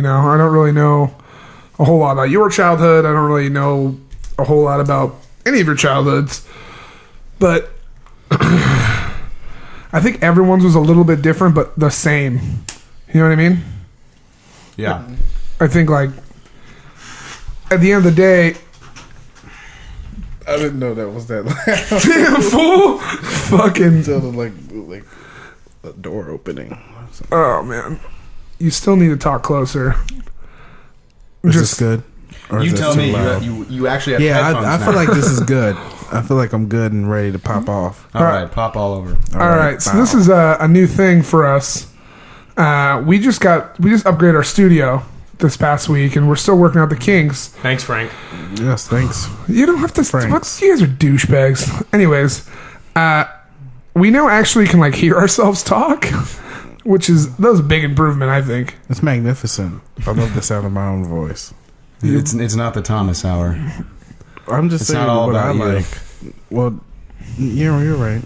know. I don't really know a whole lot about your childhood. I don't really know a whole lot about any of your childhoods. But I think everyone's was a little bit different, but the same. You know what I mean? Yeah. I think, like, at the end of the day... I didn't know that was that loud. Damn, fool! Fucking... It sounded like a door opening. Oh, man. You still need to talk closer. Is this good? Or You is tell this me. too loud? You actually have headphones I now. feel like this is good. I feel like I'm good and ready to pop off. All right, pop all over. All right, so this is a new thing for us. We just upgraded our studio this past week, and we're still working out the kinks. Thanks, Frank. Yes, thanks. You don't have to. Franks. You guys are douchebags. Anyways, we now actually can like hear ourselves talk, which is that was a big improvement, I think. It's magnificent. I love the sound of my own voice. It's not the Thomas hour. I'm just It's saying not all what I about you. like. Well, you're right.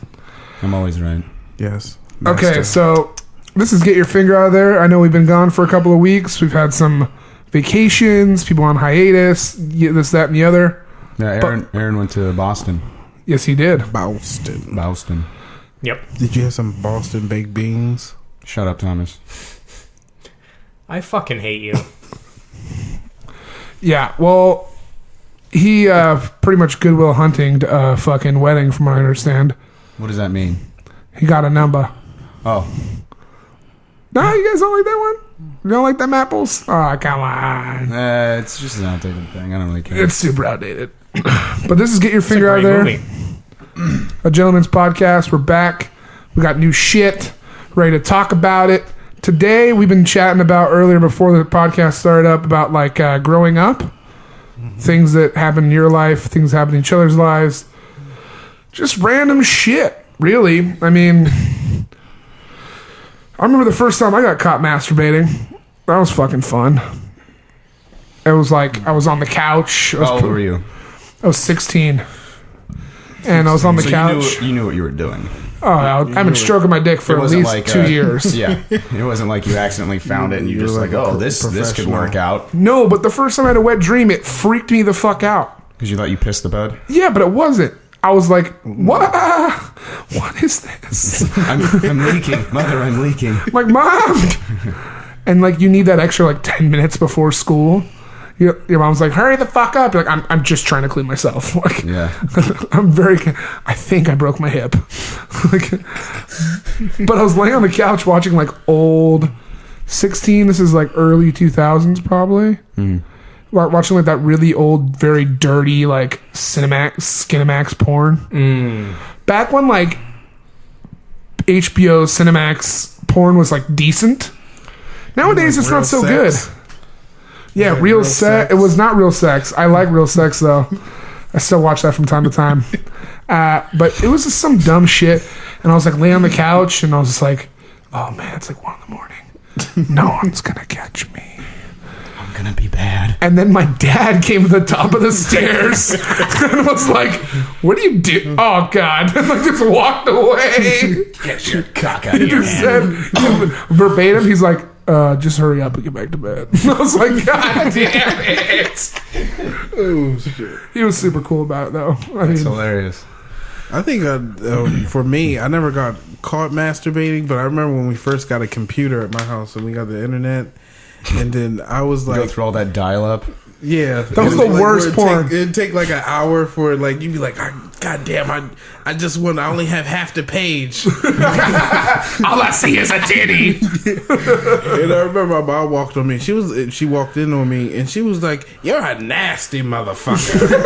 I'm always right. Yes. Okay, Master. so this is get your finger out of there. I know we've been gone for a couple of weeks. We've had some vacations, people on hiatus, this, that, and the other. Yeah, Aaron went to Boston. Yes, he did. Boston. Yep. Did you have some Boston baked beans? Shut up, Thomas. I fucking hate you. Yeah, well, he pretty much Goodwill Hunting a fucking wedding, from what I understand. What does that mean? He got a number. Oh, No, you guys don't like that one? You don't like them apples? Oh, come on. it's just an outdated thing. I don't really care. It's super outdated. But this is Get Your It's a Finger Out of great There. movie. A gentleman's podcast. We're back. We got new shit. Ready to talk about it. Today, we've been chatting about earlier before the podcast started up about like growing up. Things that happen in your life. Things that happen in each other's lives. Just random shit, really. I mean, I remember the first time I got caught masturbating. That was fucking fun. It was like I was on the couch. How old were you? I was 16. And I was on the So couch. you knew what you were doing. Oh, I've been stroking my dick for It at wasn't least like 2 years. Yeah, it wasn't like you accidentally found it and you You're just like like, a oh, this could professional. work out No, but the first time I had a wet dream, it freaked me the fuck out. because you thought you pissed the bed. Yeah, but it wasn't. I was like, what? What is this? I'm leaking, mother. I'm leaking. Like, Mom! And like, you need that extra like 10 minutes before school. Your mom's like, hurry the fuck up. You're like, I'm just trying to clean myself. Like, Yeah. I think I broke my hip. Like, but I was laying on the couch watching like old 16. This is like early 2000s probably. Watching like that really old, very dirty like Skinemax porn. Back when like HBO Cinemax porn was like decent. Nowadays it's not so sex? good. Yeah, real sex. It was not real sex. I like real sex though. I still watch that from time to time. But it was just some dumb shit. And I was like laying on the couch and I was just like, oh man, it's like 1 a.m. No one's gonna catch me. I'm gonna be bad. And then my dad came to the top of the stairs and was like, what do you do? Oh God. And like just walked away. Get your cock out He of your just hand. said verbatim, he's like, just hurry up and get back to bed. I was like, God damn it. Oh shit! He was super cool about it though. I It's mean, hilarious. I think for me, I never got caught masturbating, but I remember when we first got a computer at my house and we got the internet, and then I was Go like, through all that dial-up. yeah, That was it the like worst where porn. It'd take like an hour for like you'd be like, God damn, I only have half the page. all I see is a titty. And I remember my mom walked on me. She walked in on me and she was like, "You're a nasty motherfucker."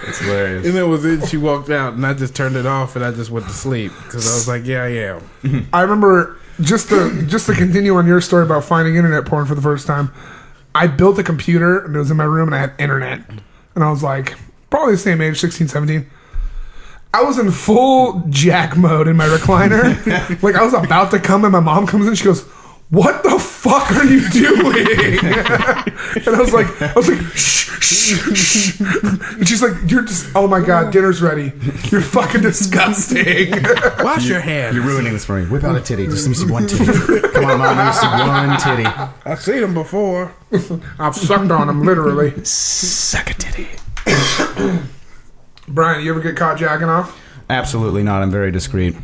It's hilarious. And that was it. She walked out and I just turned it off and I just went to sleep because I was like, "Yeah, I am." I remember just to continue on your story about finding internet porn for the first time. I built a computer and it was in my room and I had internet. And I was like, probably the same age, 16, 17. I was in full jack mode in my recliner. Like I was about to come and my mom comes in. She goes, what the fuck are you doing? And I was like, shh, shh, shh. And she's like, you're just, oh my God, dinner's ready. You're fucking disgusting. Wash your hands. You're ruining this for me. Whip out a titty. Just let me see one titty. Come on, Mom. Let me see one titty. I've seen them before. I've sucked on them, literally. Suck a titty. Brian, you ever get caught jacking off? Absolutely not. I'm very discreet.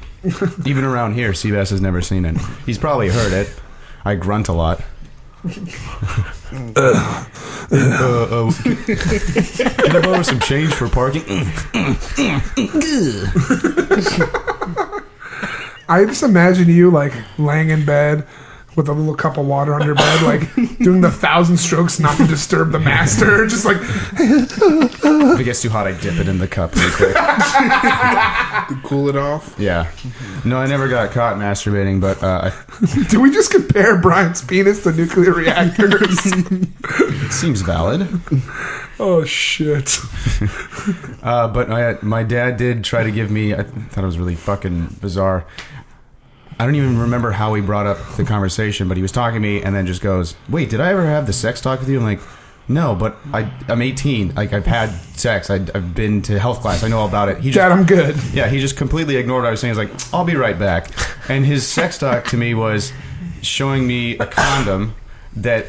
Even around here, Seabass has never seen it. He's probably heard it. I grunt a lot. Can I borrow some change for parking? I just imagine you like laying in bed with a little cup of water on your bed, like doing the 1,000 strokes not to disturb the master. Just like If it gets too hot, I dip it in the cup really quick. Cool it off. Yeah. No, I never got caught masturbating, but do we just compare Brian's penis to nuclear reactors? it seems valid. Oh shit. But my dad did try to give me, I thought it was really fucking bizarre. I don't even remember how he brought up the conversation, but he was talking to me and then just goes, wait, did I ever have the sex talk with you? I'm like, no, but I'm 18. Like, I've had sex. I've been to health class. I know all about it. Dad, I'm good. Yeah, he just completely ignored what I was saying. He's like, I'll be right back. And his sex talk to me was showing me a condom that,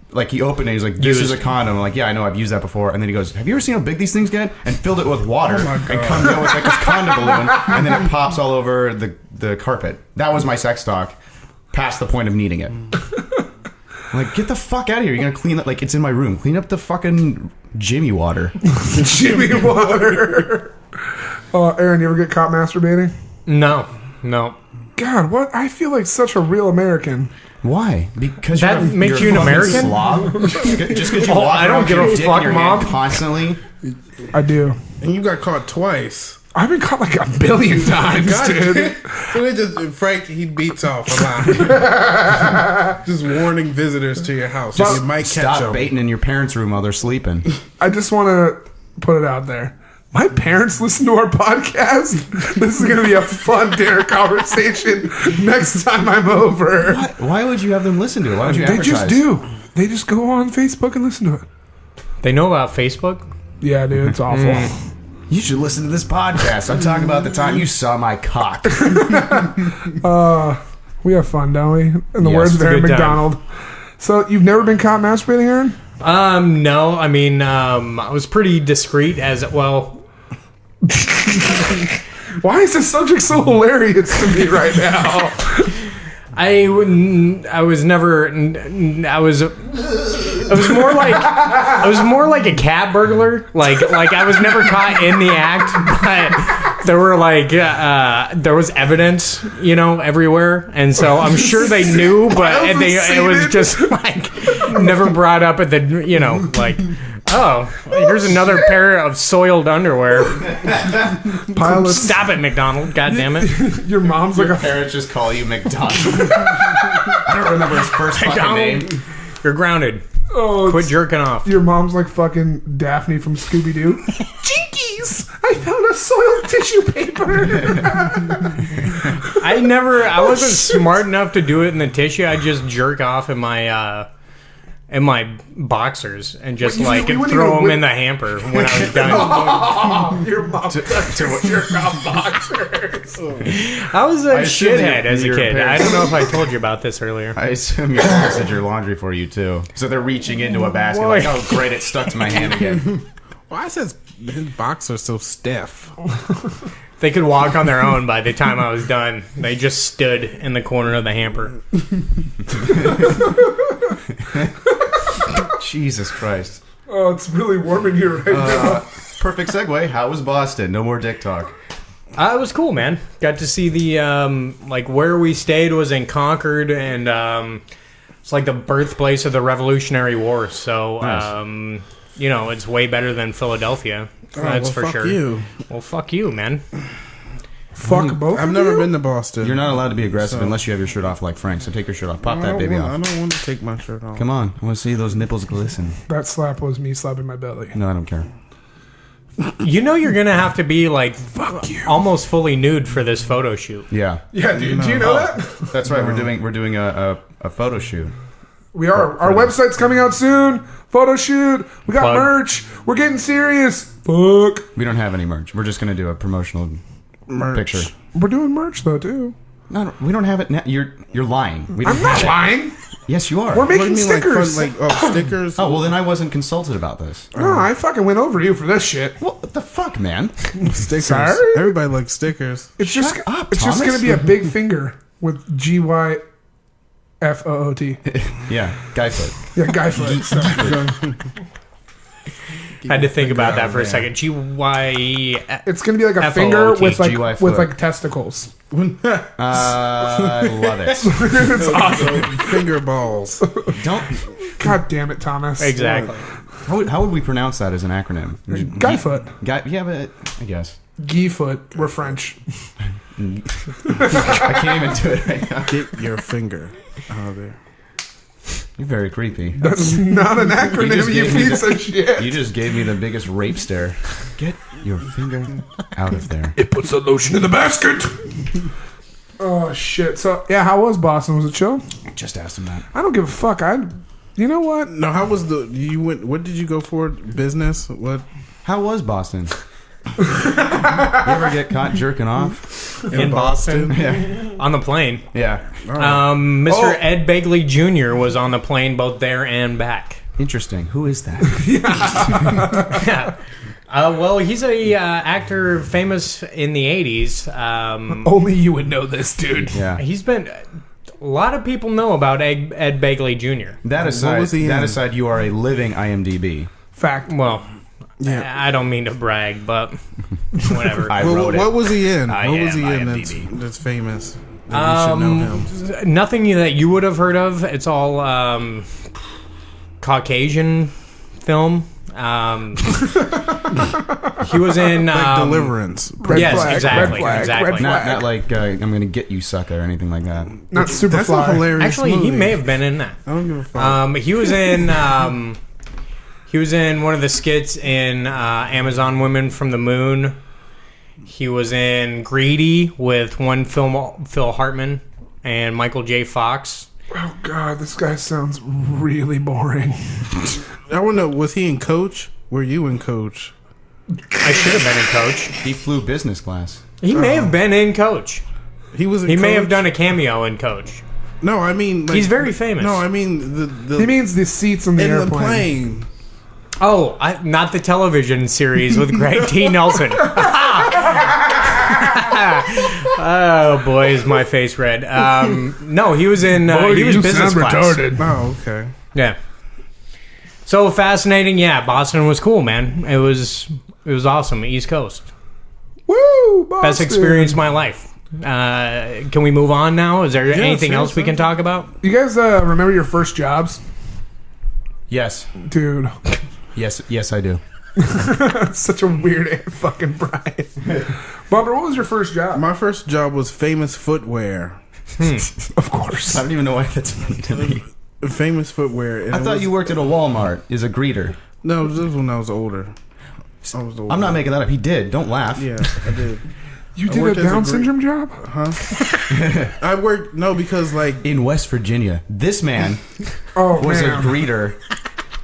like, he opened it. He's like, this is a condom. I'm like, yeah, I know. I've used that before. And then he goes, have you ever seen how big these things get? And filled it with water. And comes out with, like, this condom balloon. And then it pops all over the carpet. That was my sex talk. Past the point of needing it. I'm like, get the fuck out of here. You're going to clean up. Like, it's in my room. Clean up the fucking Jimmy water. Jimmy water. Aaron, you ever get caught masturbating? No. God, what? I feel like such a real American. Why? Because That makes you an American? Slob? Just because you Oh, walk I don't around with give your a dick fuck, in your Mom. hand constantly. I do. And you got caught twice. I've been caught like 1 billion times, dude. Frank, he beats off a lot. Just warning visitors to your house. You might catch Stop them. baiting in your parents' room while they're sleeping. I just want to put it out there. My parents listen to our podcast. This is going to be a fun dinner conversation next time I'm over. Why would you have them listen to it? Why would you They advertise? just do. They just go on Facebook and listen to it. They know about Facebook? Yeah, dude, it's awful. You should listen to this podcast. I'm talking about the time you saw my cock. We have fun, don't we? In the Yes, words of it's a Aaron good time. McDonald. So you've never been caught masturbating, Aaron? No. I mean, I was pretty discreet as well. Why is this subject so hilarious to me right now? I was never. I was more like a cat burglar. Like I was never caught in the act, but there were there was evidence, everywhere, and so I'm sure they knew, but it was just like never brought up at the oh, here's another pair of soiled underwear. Stop it, McDonald! God damn it! Your mom's like a Parents just call you McDonald. I don't remember his first fucking name. You're grounded. oh, Quit jerking off. your mom's like fucking Daphne from Scooby Doo. Jinkies! I found a soiled tissue paper. I wasn't smart enough to do it in the tissue. I just jerk off in my boxers and just Wait, you wouldn't throw even them in the hamper when I was done. Your mom does jerk off boxers. I was a assume shithead as a your kid. I parents- don't know if I told you about this earlier. I assume your parents did your laundry for you, too. So they're reaching into a basket like, oh, great, it stuck to my hand again. Why is his boxers so stiff? They could walk on their own by the time I was done. They just stood in the corner of the hamper. Jesus Christ. Oh, it's really warm in here right now. Perfect segue. How was Boston? No more dick talk. It was cool, man. Got to see the where we stayed was in Concord, and it's like the birthplace of the Revolutionary War. So Nice. it's way better than Philadelphia. That's for fuck sure. You. Well, fuck you, man. Fuck both. I've of never you? been to Boston. You're not allowed to be aggressive unless you have your shirt off like Frank. So take your shirt off. Pop that baby I off. don't want to take my shirt off. Come on. I want to see those nipples glisten. That slap was me slapping my belly. No, I don't care. You know you're gonna have to be like almost fully nude for this photo shoot. Yeah. Yeah, dude. Do you know that? That's right. We're doing a photo shoot. We are. Our website's coming out soon. Photo shoot. We got Plug. merch. We're getting serious. Fuck. We don't have any merch. We're just gonna do a promotional picture. We're doing merch though too. No, we don't have it now. You're lying. We don't I'm not have it. lying. Yes, you are. We're What do you making mean, stickers. stickers? Oh well, then I wasn't consulted about this. no, I fucking went over you for this shit. What the fuck, man? Stickers. Sorry? Everybody likes stickers. It's just up, it's just Thomas. gonna be a big finger with GYFOOT. Yeah, GYFOOT. Yeah, guy foot. So. Had to think about that for a there. second. GY. It's gonna be like a FOOT, finger with GYFOOT. like testicles. I love it. It's awesome. Finger balls. Don't. God damn it, Thomas. Exactly. How would we pronounce that as an acronym? Guy foot. Yeah, but I guess Guy foot. We're French. I can't even do it right now. Get your finger out of there. You're very creepy. That's not an acronym, just you gave me piece of shit. You just gave me the biggest rape stare. Get your finger out of there. It puts the lotion in the basket. Oh shit. So yeah, how was Boston? Was it chill? Just asked him that. I don't give a fuck. You know what? No, how was you went? What did you go for? Business? What? How was Boston? You ever get caught jerking off? In Boston. Yeah. On the plane. Yeah. Mr. Oh. Ed Begley Jr. was on the plane both there and back. Interesting. Who is that? Yeah. Well, he's a actor famous in the 80s. Only you would know this, dude. Yeah. He's been... A lot of people know about Ed Begley Jr. That was he aside, in? you are a living IMDb. Fact. Well, Yeah. I don't mean to brag, but whatever. I Well, wrote what it. was he in? I What was he am in IMDb. that's famous? That we should know him. Nothing that you would have heard of. It's all Caucasian film. He was in Like Deliverance. Red yes, flag, exactly, red flag, exactly. red flag. Not like I'm gonna get you, sucker, or anything like that. Not super That's a fly. hilarious Actually, he movie. may have been in that. I don't give a fuck. He was in one of the skits in Amazon Women from the Moon. He was in Greedy with Phil Hartman and Michael J. Fox. Oh god, this guy sounds really boring. I want to know, was he in Coach? Were you in Coach? I should have been in Coach. He flew business class. He may have been in Coach. He was in He Coach? may have done a cameo in Coach. No, I mean... Like, He's very famous. No, I mean... the He means the seats in the in airplane. the plane. Oh, not the television series with Greg T. Nelson. Oh boy, is my face red. No, he was in. He was business class. Oh, okay. Yeah. So fascinating. Yeah, Boston was cool, man. It was awesome. East Coast, Woo! Boston. best experience of my life. Can we move on now? Is there anything else we can talk about? You guys remember your first jobs? Yes. Dude. Yes, I do. That's such a weird fucking Brian. Bumper, what was your first job? My first job was Famous Footwear. Of course. I don't even know why that's funny to me. Famous Footwear. And I it thought was- you worked at a Walmart as a greeter. No, this was when I was older. I'm not making that up. He did. Don't laugh. Yeah, I did. You I did a worked as a Down gre- syndrome job? I worked... No, because, like... In West Virginia. This man Oh, was man. a greeter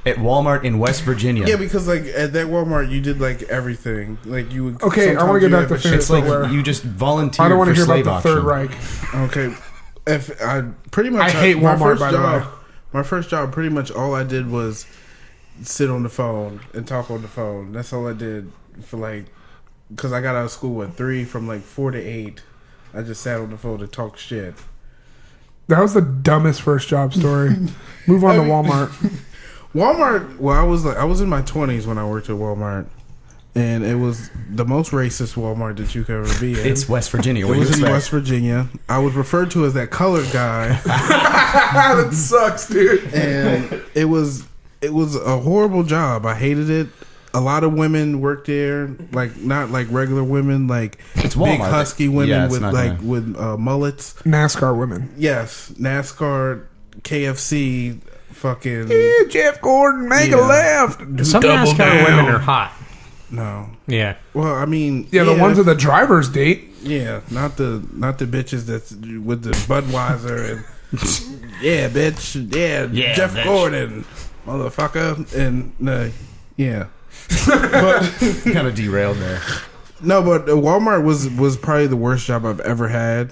at Walmart in West Virginia. Yeah, because, like, at that Walmart, you did, like, everything. Like, you would... Okay, I wanna get back to It's Famous like Footwear. you just volunteered I don't want for to hear slave about the auction. Third Reich. Okay. If I pretty much... I hate my Walmart, first by the job, way. My first job, pretty much all I did was sit on the phone and talk on the phone. That's all I did for, like... Because I got out of school at 3, from, like, 4 to 8. I just sat on the phone and talk shit. That was the dumbest first job story. Move on to Walmart. Walmart. Well, I was in my 20s when I worked at Walmart, and it was the most racist Walmart that you could ever be in. It's West Virginia. It What do you was in expect? West Virginia. I was referred to as that colored guy, That sucks, dude. and it was a horrible job. I hated it. A lot of women worked there, like not like regular women, like It's big Walmart. husky Yeah, women it's with not like gonna- with mullets. NASCAR women. Yes, NASCAR, KFC, fucking. Jeff Gordon, make Yeah. a left. Some Double NASCAR down. women are hot. No. Yeah. Well, I mean, Yeah, the ones with the driver's date. Yeah, not the bitches that's with the Budweiser and yeah, bitch, yeah, Jeff bitch. Gordon, motherfucker, and yeah. But Kind of derailed there. no, but Walmart was probably the worst job I've ever had.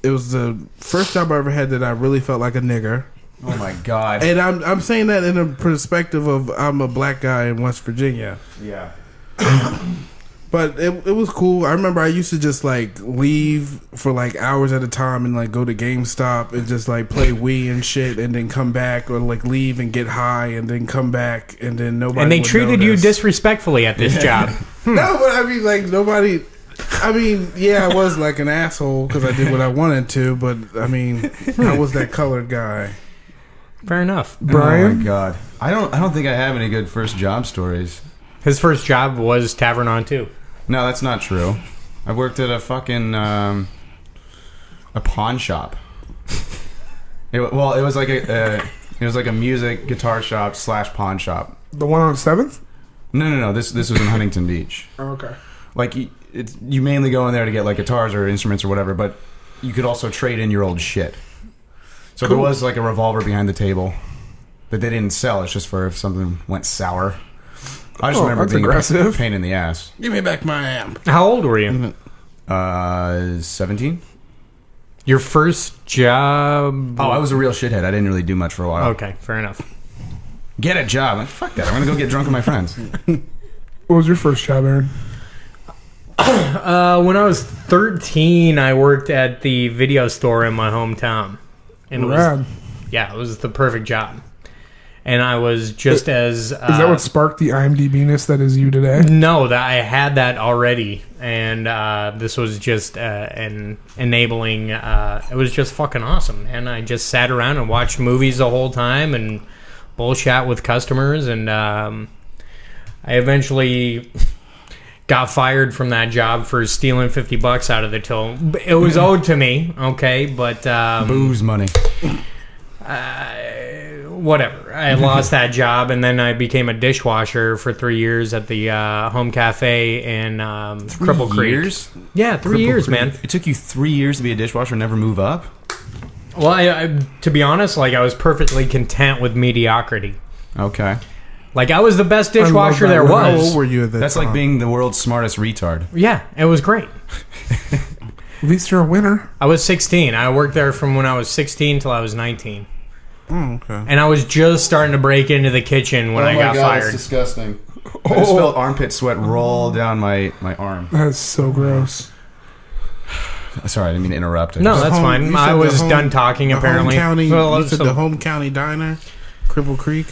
It was the first job I ever had that I really felt like a nigger. Oh my god. And I'm saying that in a perspective of I'm a black guy in West Virginia. Yeah. But it was cool. I remember I used to just like leave for like hours at a time and like go to GameStop and just like play Wii and shit and then come back, or like leave and get high and then come back and then nobody And they would treated you notice. disrespectfully at this job. No, but I mean like nobody. I mean, yeah, I was like an asshole because I did what I wanted to, but I mean, I was that colored guy. Fair enough. Oh Brian? my god. I don't think I have any good first job stories. His first job was Tavern on 2. No, that's not true. I worked at a fucking a pawn shop. It was like a music guitar shop / pawn shop. The one on 7th? No. This was in Huntington Beach. Oh, okay. Like you mainly go in there to get like guitars or instruments or whatever, but you could also trade in your old shit. So there was like a revolver behind the table that they didn't sell. It's just for if something went sour. I just remember that's being aggressive. a pain in the ass. Give me back my amp. How old were you? 17. Your first job? Oh, I was a real shithead. I didn't really do much for a while. Okay, fair enough. Get a job. Like, fuck that. I'm gonna go get drunk with my friends. What was your first job, Aaron? When I was 13, I worked at the video store in my hometown. And it Rad. was the perfect job. And I was just as... Is that what sparked the IMDb-ness that is you today? No, that I had that already. And this was just an enabling... it was just fucking awesome. And I just sat around and watched movies the whole time and bullshit with customers. And I eventually... got fired from that job for stealing $50 out of the till. It was owed to me, okay, but Booze money. whatever. I lost that job, and then I became a dishwasher for 3 years at the home cafe in Cripple Creek. Years? Yeah, 3 years, man. It took you 3 years to be a dishwasher and never move up? Well, I to be honest, like I was perfectly content with mediocrity. Okay. Like I was the best I love dishwasher that. there How old was. were you at that That's time? like being the world's smartest retard. Yeah, it was great. At least you're a winner. I was 16. I worked there from when I was 16 till I was 19. Oh, okay. And I was just starting to break into the kitchen when I got fired. disgusting. I just felt armpit sweat roll down my arm. That's so gross. Sorry, I didn't mean to interrupt. No, that's You fine. said I the was home- done talking, the apparently. Home county, Well, you said so- the home county diner, Cripple Creek.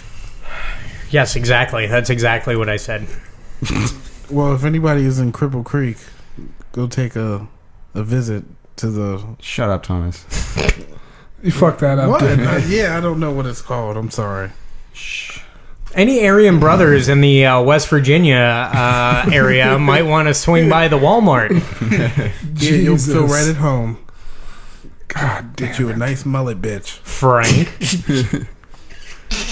Yes, exactly. That's exactly what I said. Well, if anybody is in Cripple Creek, go take a visit to the. Shut up, Thomas. You fucked that up, What? dude. Yeah, I don't know what it's called. I'm sorry. Any Aryan brothers in the West Virginia area might want to swing by the Walmart. Yeah, you'll feel Jesus. right at home. God Get you a damn it. nice mullet, bitch. Frank.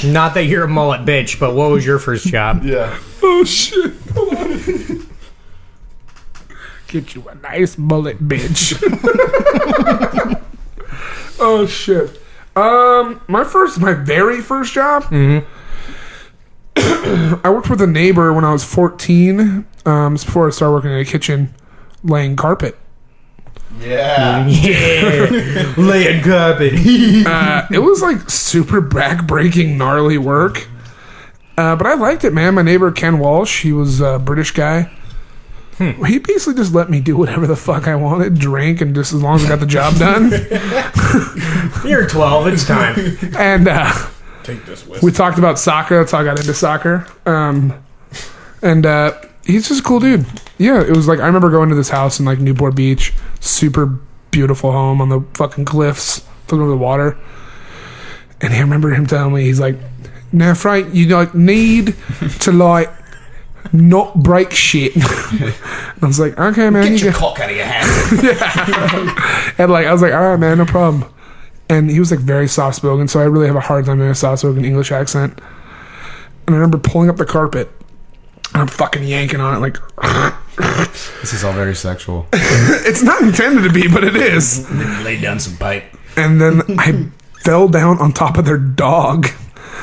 Not that you're a mullet bitch, but what was your first job? Yeah. Oh, shit. Hold on. Get you a nice bullet, bitch. Oh, shit. My very first job, Mm-hmm. I worked with a neighbor when I was 14. It's before I started working in a kitchen, laying carpet. Yeah. Yeah. Laying carpet. It was like super back-breaking, gnarly work. But I liked it, man. My neighbor, Ken Walsh, he was a British guy. He basically just let me do whatever the fuck I wanted, drink, and just as long as I got the job done. You're 12. It's time. And Take this with we talked about soccer. That's how I got into soccer. And he's just a cool dude. Yeah, it was like, I remember going to this house in like Newport Beach. Super beautiful home on the fucking cliffs, looking over the water. And I remember him telling me, he's like, now, Frank, you like need to like not break shit. And I was like, okay, man. Get you your get-" cock out of your hand. And like, I was like, all right, man, no problem. And he was like very soft spoken, so I really have a hard time doing a soft spoken English accent. And I remember pulling up the carpet, I'm fucking yanking on it like. This is all very sexual. It's not intended to be, but it is. Lay down some pipe. And then I fell down on top of their dog.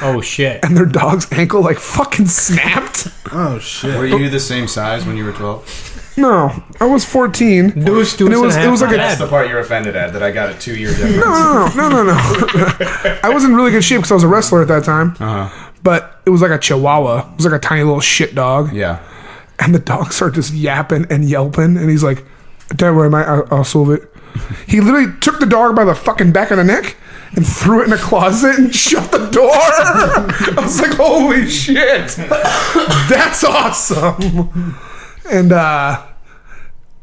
Oh shit! And their dog's ankle like fucking snapped. Oh shit! Were you the same size when you were 12? No, I was 14. It was it was like That's the part you're offended at, that I got a 2-year difference. No. I was in really good shape because I was a wrestler at that time. Uh-huh. But it was like a chihuahua. It was like a tiny little shit dog. Yeah. And the dog started just yapping and yelping. And he's like, don't worry, mate, I'll solve it. He literally took the dog by the fucking back of the neck and threw it in a closet and shut the door. I was like, holy shit. That's awesome. And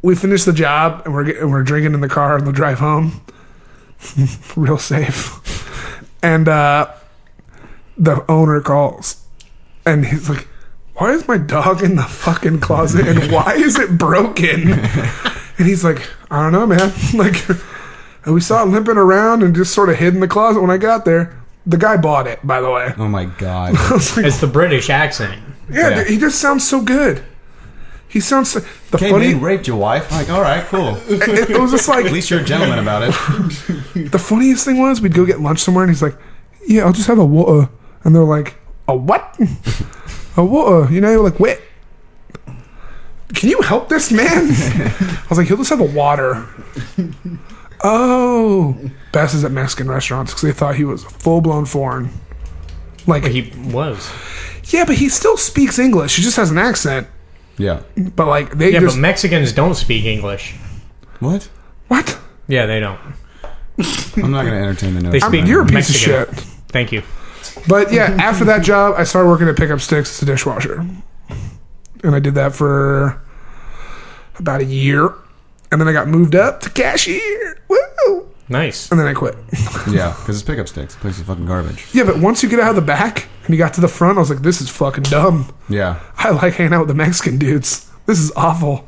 we finished the job, and we're drinking in the car on the drive home. Real safe. And the owner calls, and he's like, why is my dog in the fucking closet, and why is it broken? And he's like, I don't know, man. Like, and we saw it limping around and just sort of hid in the closet when I got there. The guy bought it, by the way. Oh my God. I was like, It's the British accent. yeah, Yeah. dude, he just sounds so good. He sounds so, the Came funny. in, raped your wife. I'm like, all right, cool. It was just like At least you're a gentleman about it. the funniest thing was we'd go get lunch somewhere and he's like, yeah, I'll just have a water. And they're like, a what? A water. You know, you're like, wait, can you help this man? I was like, he'll just have a water. Oh, best is at Mexican restaurants because they thought he was full blown foreign. Like, He was. yeah, but he still speaks English. He just has an accent. Yeah. But like they Yeah, just but Mexicans don't speak English. What? what? Yeah, they don't. I'm not going to entertain the They notion. speak You're a piece Mexican. of shit. Thank you. But yeah, after that job, I started working at Pickup Sticks as a dishwasher, and I did that for about a year, and then I got moved up to cashier. Woo! Nice. And then I quit. Yeah, because it's pickup sticks. The place is fucking garbage. Yeah, but once you get out of the back and you got to the front, I was like, this is fucking dumb. Yeah. I like hanging out with the Mexican dudes. This is awful.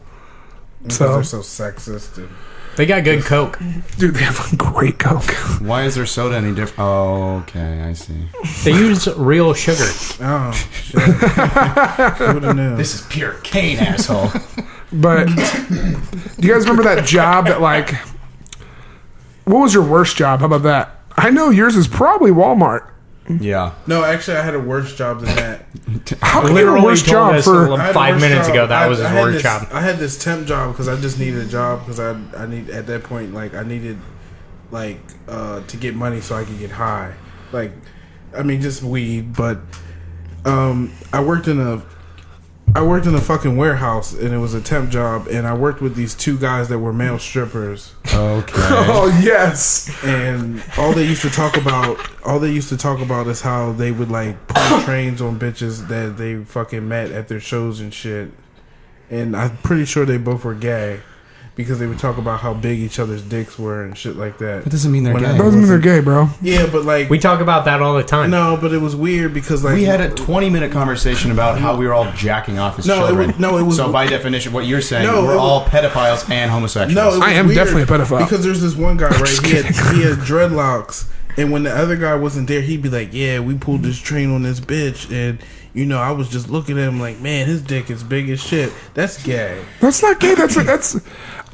Because So, they're so sexist. And They got good Coke. dude, they have great Coke. Why is their soda any different? Oh, okay, I see. They use real sugar. oh shit! Who would have known? This is pure cane, asshole. But do you guys remember that job that like, what was your worst job? How about that? I know yours is probably Walmart. Yeah. No, actually, I had a worse job than that. How can you have a Literally worst told job us for? I had a 5 worse minutes job. ago that was his I had worst this- job. I had this temp job because I just needed a job because I need at that point like I needed like to get money so I could get high. Like, I mean, just weed, but I worked in a fucking warehouse and it was a temp job and I worked with these two guys that were male strippers Okay. Oh yes. and all they used to talk about is how they would like pull trains on bitches that they fucking met at their shows and shit. And I'm pretty sure they both were gay because they would talk about how big each other's dicks were and shit like that. That doesn't mean they're When gay. I- Doesn't mean they're gay, bro. Yeah, but like We talk about that all the time. no, but it was weird because like We had a 20-minute conversation about how we were all jacking off as children. it was So by definition, what you're saying, No, we're it was- all pedophiles and homosexuals. No, it was I am weird definitely a pedophile. because there's this one guy, right? He had dreadlocks, and when the other guy wasn't there, he'd be like, "Yeah, we pulled this train on this bitch," and you know, I was just looking at him like, "Man, his dick is big as shit." That's gay. That's not gay. That's.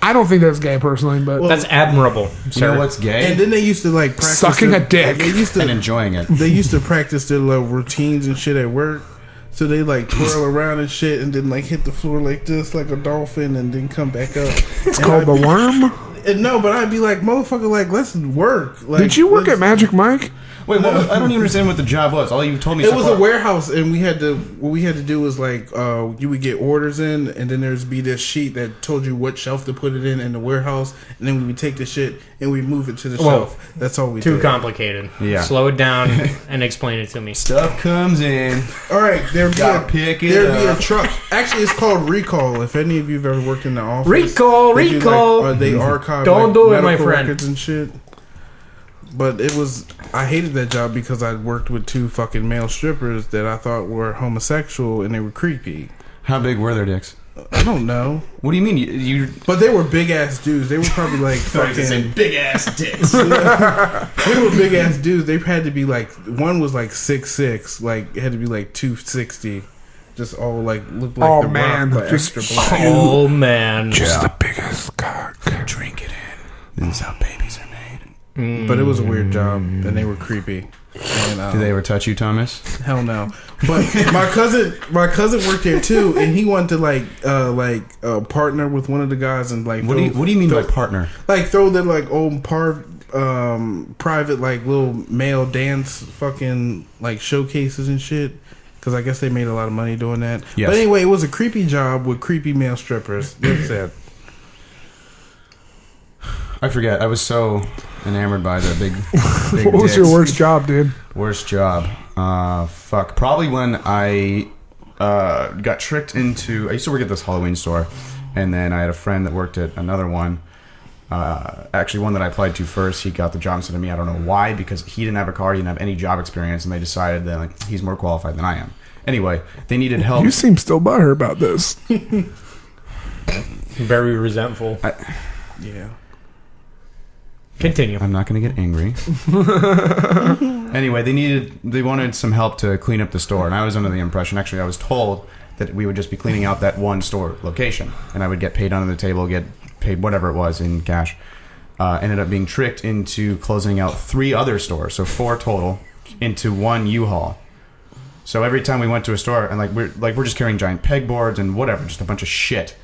I don't think that's gay personally, but Well, That's admirable, You sir. know what's gay? And then they used to like practice Sucking their- a dick. They used and to enjoying it. they used to practice their little routines and shit at work. So they like twirl around and shit, and then like hit the floor like this, like a dolphin, and then come back up. it's called the worm. No, but I'd be like, motherfucker, like let's work. Like, Did you work let's- at Magic Mike? Wait, I don't even understand what the job was. All you told me It so was far- a warehouse, and what we had to do was like you would get orders in, and then there'd be this sheet that told you what shelf to put it in the warehouse, and then we would take the shit and we move it to the Well, shelf. That's all we Too did. complicated. Yeah. Slow it down and explain it to me. Stuff comes in. All right, there'd Gotta be pick it there'd be a up. truck. Actually, it's called recall. If any of you've ever worked in the office, Recall, they do, recall. they archive. Don't like, do it, my medical friend. Records and shit. But I hated that job because I worked with two fucking male strippers that I thought were homosexual and they were creepy. How big were their dicks? I don't know. What do you mean? You But they were big ass dudes. They were probably like fucking. big ass dicks. They were big ass dudes. They had to be like one was like 6'6", like it had to be like 260, just all like looked like Oh, the man. Rock, but Just extra black. Oh man. Just the biggest cock. Drink it in. This is how babies are made. But it was a weird job, and they were creepy. And, Did they ever touch you, Thomas? Hell no. But my cousin worked there too, and he wanted to partner with one of the guys and like. What do you mean by partner? Like throw the like old private like little male dance fucking like showcases and shit. Because I guess they made a lot of money doing that. Yes. But anyway, it was a creepy job with creepy male strippers. That's it. I forget. I was so enamored by the big What was your dicks. worst job, dude? Worst job? Fuck. Probably when I got tricked into... I used to work at this Halloween store. And then I had a friend that worked at another one. Actually, one that I applied to first. He got the job instead of me. I don't know why. Because he didn't have a car. He didn't have any job experience. And they decided that like, he's more qualified than I am. Anyway, they needed help. You seem still butthurt about this. Very resentful. Yeah. Continue. I'm not going to get angry. Anyway, they wanted some help to clean up the store, and I was under the impression, actually, I was told that we would just be cleaning out that one store location, and I would get paid under the table, get paid whatever it was in cash. Ended up being tricked into closing out 3 other stores, so 4 total, into one U-Haul. So every time we went to a store, and we're just carrying giant pegboards and whatever, just a bunch of shit.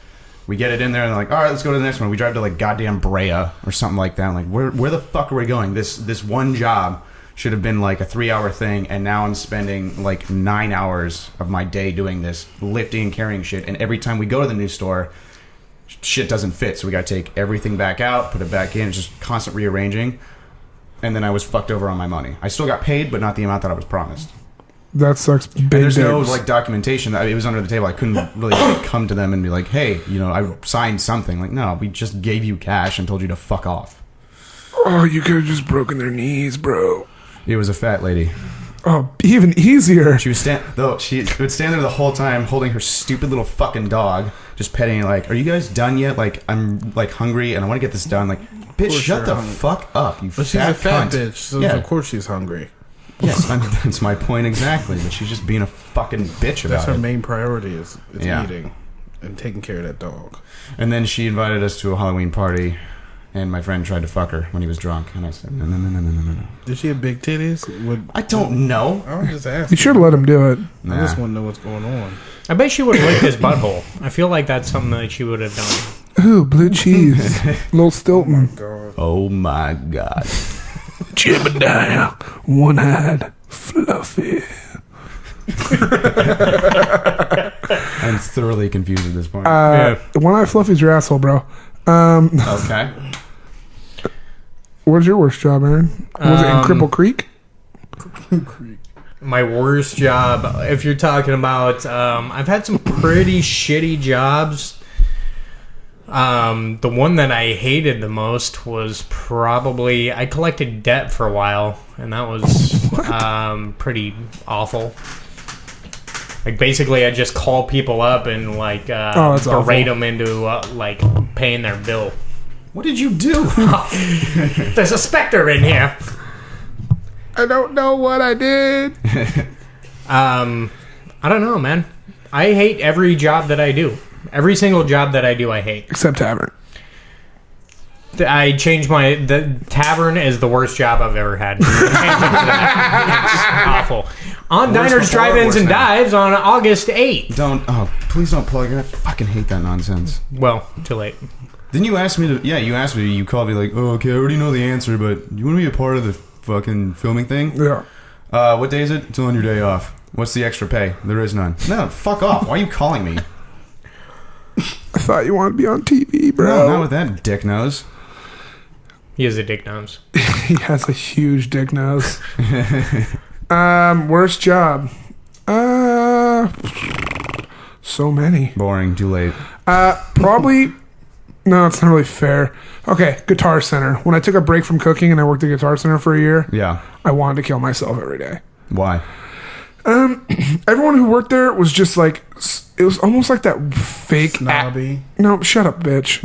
We get it in there and they're like, all right, let's go to the next one. We drive to like goddamn Brea or something like that. I'm like, where the fuck are we going? This one job should have been like a 3-hour thing, and now I'm spending like 9 hours of my day doing this, lifting and carrying shit. And every time we go to the new store, shit doesn't fit. So we got to take everything back out, put it back in. It's just constant rearranging. And then I was fucked over on my money. I still got paid, but not the amount that I was promised. That sucks. Big There's no dicks. like documentation. It was under the table. I couldn't really like, come to them and be like, "Hey, I signed something." Like, no, we just gave you cash and told you to fuck off. Oh, you could have just broken their knees, bro. It was a fat lady. Oh, even easier. She would stand there the whole time holding her stupid little fucking dog, just petting it. Like, "Are you guys done yet? Like, I'm like hungry and I want to get this done." Like, bitch, shut the fuck up, you But she's fat a fat cunt. bitch, so Yeah. of course she's hungry. Yes, that's my point exactly. But she's just being a fucking bitch about That's her it. main priority is Yeah. eating and taking care of that dog. And then she invited us to a Halloween party, and my friend tried to fuck her when he was drunk, and I said, no. Did she have big titties? I don't know. I was just You asking. should have let him do it. I just want to know what's going on. I bet she would have licked his butthole. I feel like that's something that she would have done. Ooh, blue cheese. Little Stilton. God. Oh my god. Jebediah. One-eyed. Fluffy. I'm thoroughly confused at this point. One-eyed Fluffy's your asshole, bro. Okay. What was your worst job, Aaron? Was it in Cripple Creek? My worst job, if you're talking about, I've had some pretty shitty jobs. The one that I hated the most was probably, I collected debt for a while, and that was pretty awful. Like, basically, I just call people up and, like, that's berate awful. them into, like, paying their bill. What did you do? There's a specter in here. I don't know what I did. I don't know, man. I hate every job that I do. Every single job that I do, I hate. Except tavern. I changed the tavern is the worst job I've ever had. It's awful. On Worst Diners, before, Drive-Ins, worst and now. Dives on August 8th. Please don't plug it. I fucking hate that nonsense. Well, too late. Didn't you ask me to, you asked me, you called me like, oh, okay, I already know the answer, but you want to be a part of the fucking filming thing? Yeah. What day is it? It's on your day off. What's the extra pay? There is none. No, fuck off. Why are you calling me? I thought you wanted to be on TV, bro. No, not with that dick nose. He has a dick nose. He has a huge dick nose. Worst job. So many. Boring. Too late. Probably. No, it's not really fair. Okay, Guitar Center. When I took a break from cooking and I worked at Guitar Center for a year, Yeah. I wanted to kill myself every day. Why? Everyone who worked there was just like, it was almost like that fake. Snobby. No, shut up, bitch.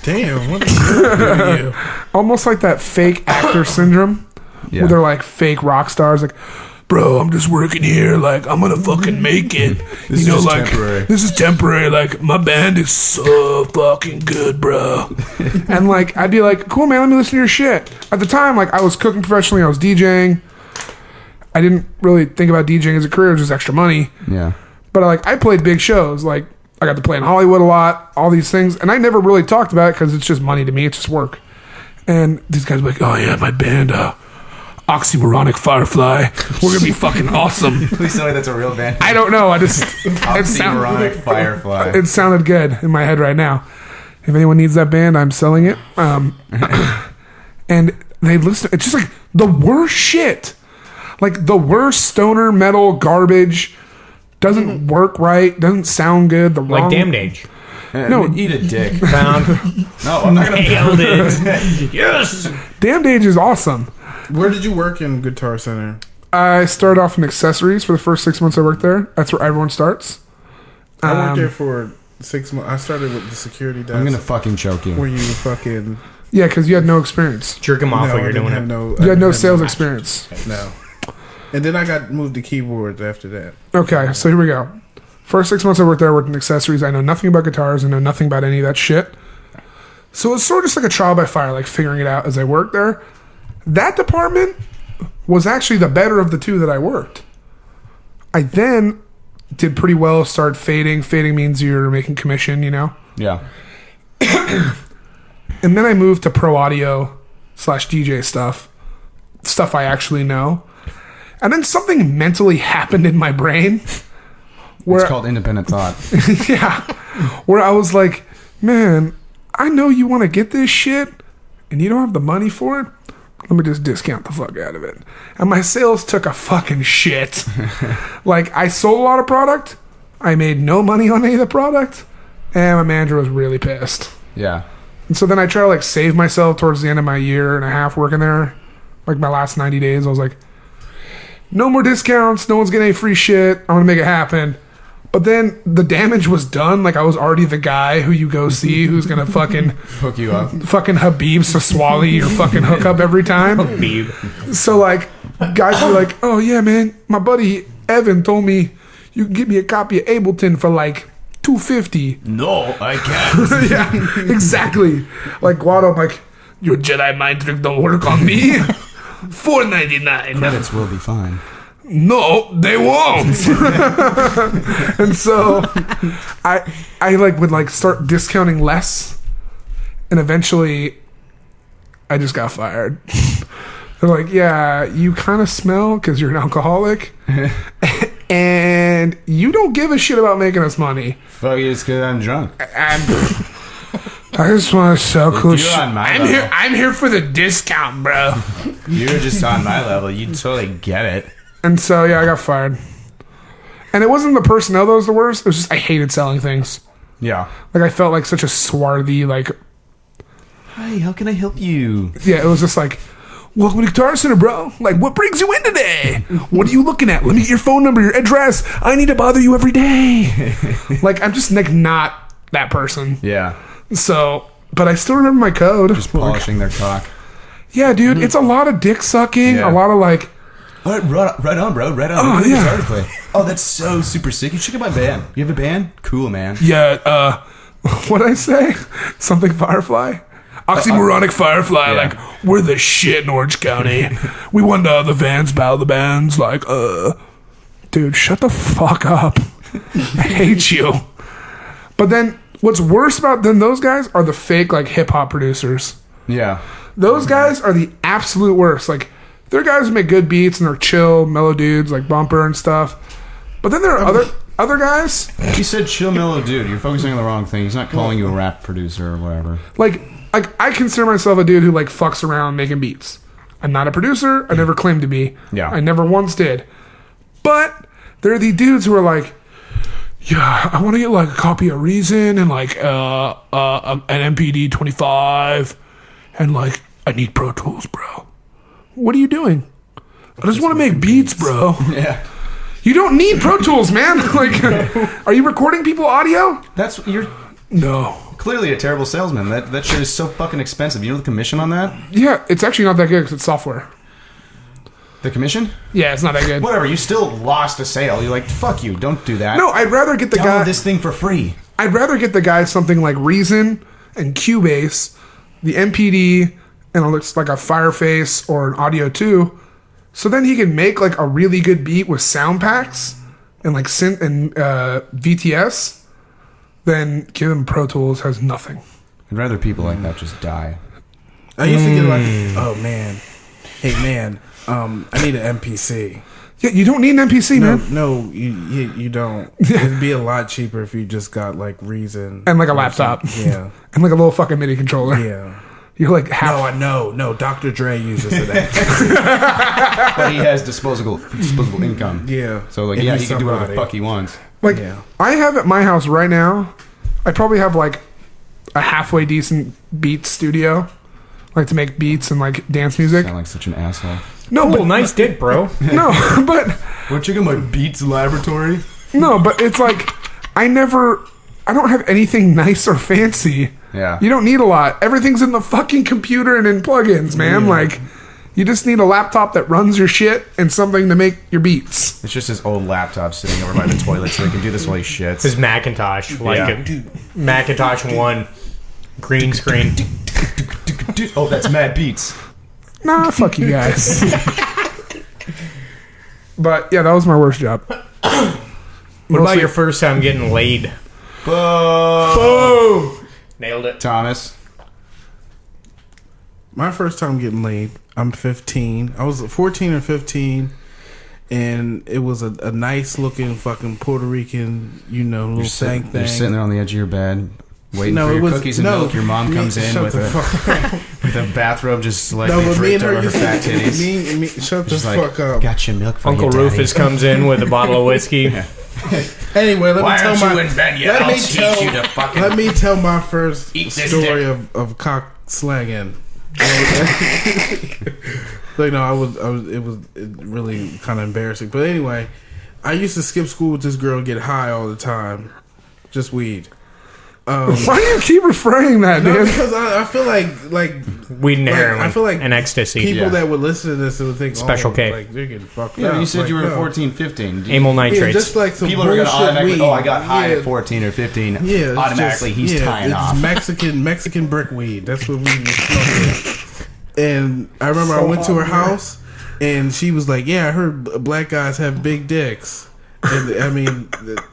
Damn, what is you? Almost like that fake actor syndrome. Yeah. Where they're like fake rock stars. Like, bro, I'm just working here. Like, I'm gonna fucking make it. This you know, is like, temporary. this is temporary. Like, my band is so fucking good, bro. And like, I'd be like, cool, man, let me listen to your shit. At the time, like, I was cooking professionally. I was DJing. I didn't really think about DJing as a career, just extra money. Yeah. But like, I played big shows. Like, I got to play in Hollywood a lot, all these things. And I never really talked about it because it's just money to me. It's just work. And these guys were like, oh yeah, my band, Oxymoronic Firefly. We're going to be fucking awesome. Please tell me that's a real band. I don't know. Oxymoronic Firefly. It sounded good in my head right now. If anyone needs that band, I'm selling it. And they listen. It's just like the worst shit. Like the worst stoner metal garbage. Doesn't work right. Doesn't sound good. The Like wrong. Damned Age. No. Eat a dick. Found. No, I'm not gonna. Nailed it. Yes. Damned Age is awesome. Where did you work in Guitar Center? I started off in accessories for the first 6 months I worked there. That's where everyone starts. I worked there for 6 months. I started with the security desk. I'm gonna fucking choke you. where you fucking Yeah, because you had no experience. Jerk him off no, while I you're didn't doing have it. no. You had no sales experience. No. And then I got moved to keyboards after that. Okay, so here we go. First 6 months I worked there, I worked in accessories. I know nothing about guitars. I know nothing about any of that shit. So it's sort of just like a trial by fire, like figuring it out as I worked there. That department was actually the better of the two that I worked. I then did pretty well, started fading. Fading means you're making commission, you know? Yeah. And then I moved to pro audio / DJ stuff I actually know. And then something mentally happened in my brain where It's called independent thought. yeah, where I was like, man, I know you want to get this shit and you don't have the money for it. Let me just discount the fuck out of it. And my sales took a fucking shit. Like, I sold a lot of product. I made no money on any of the product. And my manager was really pissed. Yeah. And so then I tried to like save myself towards the end of my year and a half working there. Like my last 90 days, I was like, no more discounts. No one's getting any free shit. I'm going to make it happen. But then the damage was done. Like I was already the guy who you go see who's going to fucking Hook you up. fucking Habib Saswali your fucking hookup every time. Beep. So like guys were like, oh yeah, man, my buddy Evan told me you can get me a copy of Ableton for like $250. No, I can't. Yeah, exactly. Like Guado, I'm like, your Jedi mind trick don't work on me. $4.99. Credits will be fine. No, they won't. And so I like would like start discounting less, and eventually I just got fired. They're like, yeah, you kind of smell because you're an alcoholic, and you don't give a shit about making us money. Fuck you, it's because I'm drunk. And I just want to sell cool you're shit. on my I'm level. here. I'm here for the discount, bro. You're just on my level. You totally get it. And so yeah, I got fired. And it wasn't the personnel that was the worst. It was just I hated selling things. Yeah. Like I felt like such a swarthy like. Hi, how can I help you? Yeah, it was just like, welcome to Guitar Center, bro. Like, what brings you in today? What are you looking at? Let me get your phone number, your address. I need to bother you every day. Like, I'm just like not that person. Yeah. So, but I still remember my code. Just polishing their cock. Yeah, dude, it's a lot of dick sucking. Yeah. A lot of like, All right on, bro. Right on. Oh, What do you yeah. guitar to play? Oh, that's so super sick. You should get my band. You have a band? Cool, man. yeah, what did I say? Something Firefly? Oxymoronic Firefly. Yeah. Like, we're the shit in Orange County. We won the Vans Battle of the Bands. Like, dude, shut the fuck up. I hate you. But then what's worse about than those guys are the fake like hip hop producers. Yeah. Those guys are the absolute worst. Like, they're guys who make good beats and they're chill, mellow dudes like Bumper and stuff. But then there are other guys. He said chill mellow dude. You're focusing on the wrong thing. He's not calling you a rap producer or whatever. Like I consider myself a dude who like fucks around making beats. I'm not a producer. I never claimed to be. Yeah. I never once did. But there are the dudes who are like, yeah, I want to get like a copy of Reason and like an MPD 25 and like I need Pro Tools, bro. What are you doing? I just want to make beats, bro. Yeah. You don't need Pro Tools, man. Like, are you recording people audio? You're No. clearly a terrible salesman. That shit is so fucking expensive. You know the commission on that? Yeah, it's actually not that good because it's software. The commission? Yeah, it's not that good. Whatever. You still lost a sale. You're like, fuck you. Don't do that. No, I'd rather get the Download guy. this thing for free. I'd rather get the guy something like Reason and Cubase, the MPD, and it looks like a Fireface or an Audio 2. So then he can make like a really good beat with sound packs and like synth and VTS. Then give him Pro Tools has nothing. I'd rather people like that just die. I used to get like, oh man, hey man, I need an MPC. Yeah, you don't need an MPC, man. No, you don't. It'd be a lot cheaper if you just got like Reason And like a laptop. Yeah, And like a little fucking MIDI controller. yeah. You're like half. No. Dr. Dre uses it. But he has disposable income. Yeah. So like, If yeah, he's he can do whatever the somebody. fuck he wants. Like, Yeah. I have at my house right now, I probably have like a halfway decent beat studio. Like to make beats and like dance music. Sound like such an asshole. No, Cool, but nice dick, bro. no, but Weren't you in my Beats laboratory? no, but it's like I don't have anything nice or fancy. Yeah. You don't need a lot. Everything's in the fucking computer and in plugins, man. Like you just need a laptop that runs your shit and something to make your beats. It's just his old laptop sitting over by the toilet so he can do this while he shits. His Macintosh, like Yeah. a Macintosh 1 green screen. Oh, that's Mad Beats. Nah, fuck you guys. But yeah, that was my worst job. What about your first time getting laid? Boom. Nailed it. Thomas. My first time getting laid, I'm 15. I was 14 or 15, and it was a nice looking fucking Puerto Rican, little sang thing. You're sitting there on the edge of your bed, waiting No, for it your was- cookies and no, milk. Your mom me- comes in shut with the a, fuck up. with a bathrobe just slightly No, but me and draped her over her used fat to titties. shut the Just like, fuck up. got your milk for Uncle you, Daddy. Rufus comes in with a bottle of whiskey. Anyway, let Why me tell aren't my. you in bed yet? Let I'll me teach tell. you to fucking Let me tell my first eat this story dick. of cock slanging. Like no, I was. It was really kind of embarrassing. But anyway, I used to skip school with this girl, get high all the time, just weed. Why do you keep referring that, No, dude? because I feel like Weed and Like, heroin. I feel like and ecstasy. people Yeah. that would listen to this would think Special K. like they're getting fucked Yeah, up. you said Like, you were no. 14, 15. Amyl Yeah, nitrates. just like some People are going to bullshit automatically, weed. oh, I got high Yeah. at 14 or 15. Yeah, it's automatically, just- he's tying it's off. Mexican brick weed. That's what we smoking. And I remember I went to her house, and she was like, "Yeah, I heard black guys have big dicks." And I mean,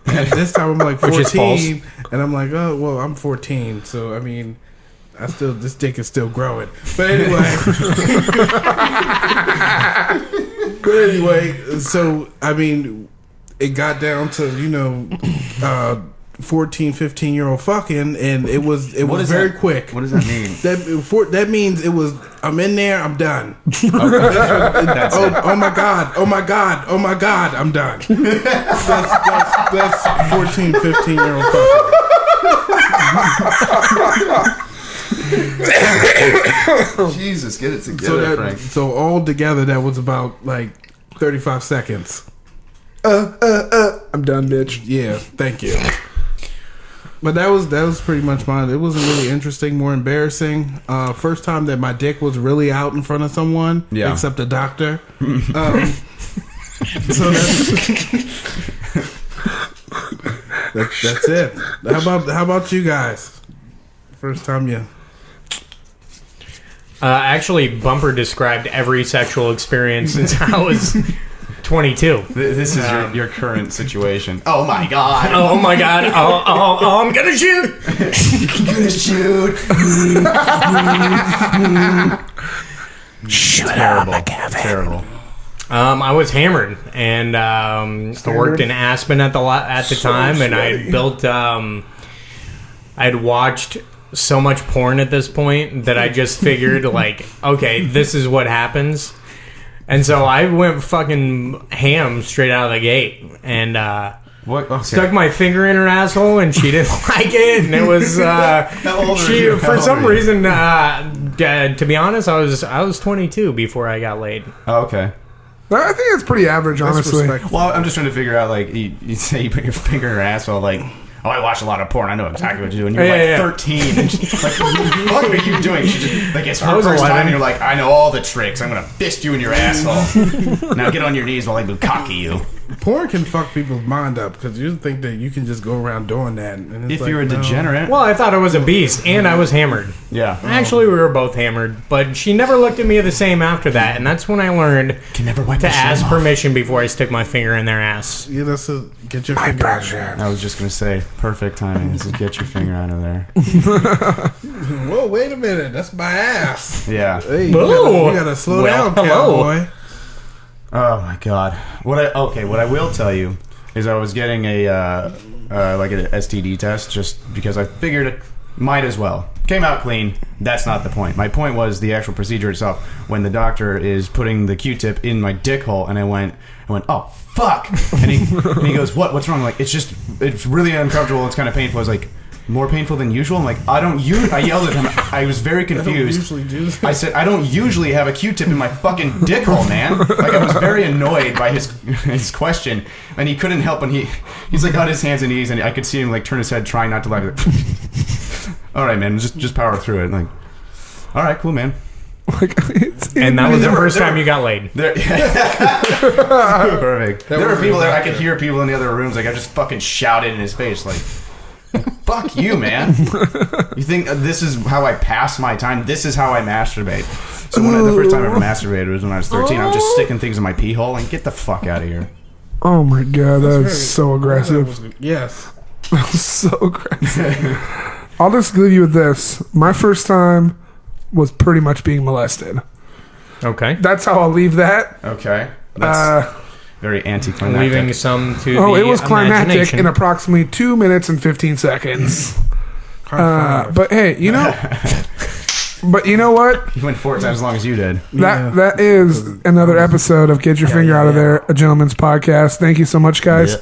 at this time I'm like Which is 14, and I'm like, "Oh, well, I'm 14, so I mean, this dick is still growing." But anyway, so I mean, it got down to 14, 15-year-old fucking, and it was does very that- quick. What does that mean? That means it was. I'm in there. I'm done. That's it. Oh my god. Oh my god. Oh my god. I'm done. That's 14, 15-year-old fucking. Jesus, get it together, Frank. So all together, that was about like 35 seconds. I'm done, bitch. Yeah. Thank you. But that was pretty much mine. It wasn't really interesting, more embarrassing. First time that my dick was really out in front of someone, Yeah. except a doctor. So that's it. How about you guys? First time you. Actually, Bumper described every sexual experience since I was 22. This is your current situation. Oh my god. Oh my god. Oh, I'm gonna shoot. gonna shoot. Terrible. I was hammered, and I worked in Aspen at the time, and I had built. I'd watched so much porn at this point that I just figured, like, okay, this is what happens, and so I went fucking ham straight out of the gate, and What? Okay. stuck my finger in her asshole, and she didn't like it, and it was she for some reason. To be honest, I was 22 before I got laid. Oh, okay. I think it's pretty average, honestly. respectful. Well, I'm just trying to figure out, like, you say you put your finger in her asshole, like, oh, I watch a lot of porn. I know exactly what to do. And you're 13. And she's like, what the fuck are you doing? She just, like, it's her first time. And you're like, I know all the tricks. I'm going to fist you in your asshole. Now get on your knees while I bukkake you. Porn can fuck people's mind up because you think that you can just go around doing that. And it's If you're a degenerate. Well, I thought I was a beast, and I was hammered. Yeah. Actually, we were both hammered, but she never looked at me the same after that, and that's when I learned Can never wipe to the shit ask off. permission before I stick my finger in their ass. Yeah, that's a get your finger out of there. I was just going to say, perfect timing. This is get your finger out of there. Whoa, wait a minute. That's my ass. Yeah. Hey, Whoa. you gotta slow Well, down, hello. cowboy. Oh my god! What I will tell you is I was getting a like an STD test just because I figured it might as well. Came out clean. That's not the point. My point was the actual procedure itself. When the doctor is putting the Q-tip in my dick hole, and I went, oh fuck! And he goes, what's wrong? I'm like, it's really uncomfortable. It's kind of painful. I was like, more painful than usual? I'm like, I yelled at him. I was very confused. Usually do that. I said, I don't usually have a Q-tip in my fucking dick hole, man. Like, I was very annoyed by his question, and he couldn't help. And he's like on his hands and knees, and I could see him like turn his head, trying not to laugh. Like, all right, man, just power through it. Like, all right, cool, man. Like, And that was the first time you got laid. Perfect. There were people there. I could hear people in the other rooms. Like, I just fucking shouted in his face, like, fuck you, man. You think this is how I pass my time? This is how I masturbate. So the first time I ever masturbated was when I was 13. I was just sticking things in my pee hole and get the fuck out of here. oh my god, that's so aggressive. Yes. So aggressive. I'll just leave you with this. My first time was pretty much being molested. Okay. That's how I'll leave that. Okay. That's very anticlimactic. Leaving some to Oh, the it was climactic imagination. in approximately 2 minutes and 15 seconds. But hey, you know what? He went 4 times as long as you did. That is another episode of Get Your Finger Out of There, a gentleman's podcast. Thank you so much, guys.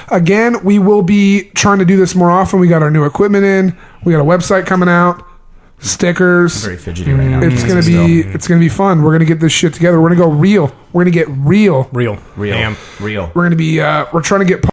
Again, we will be trying to do this more often. We got our new equipment in. We got a website coming out. Stickers. I'm very fidgety right now. It's gonna be fun. We're gonna get this shit together. We're gonna go real. We're gonna get real. Real. Real. Damn. Real. We're gonna be we're trying to get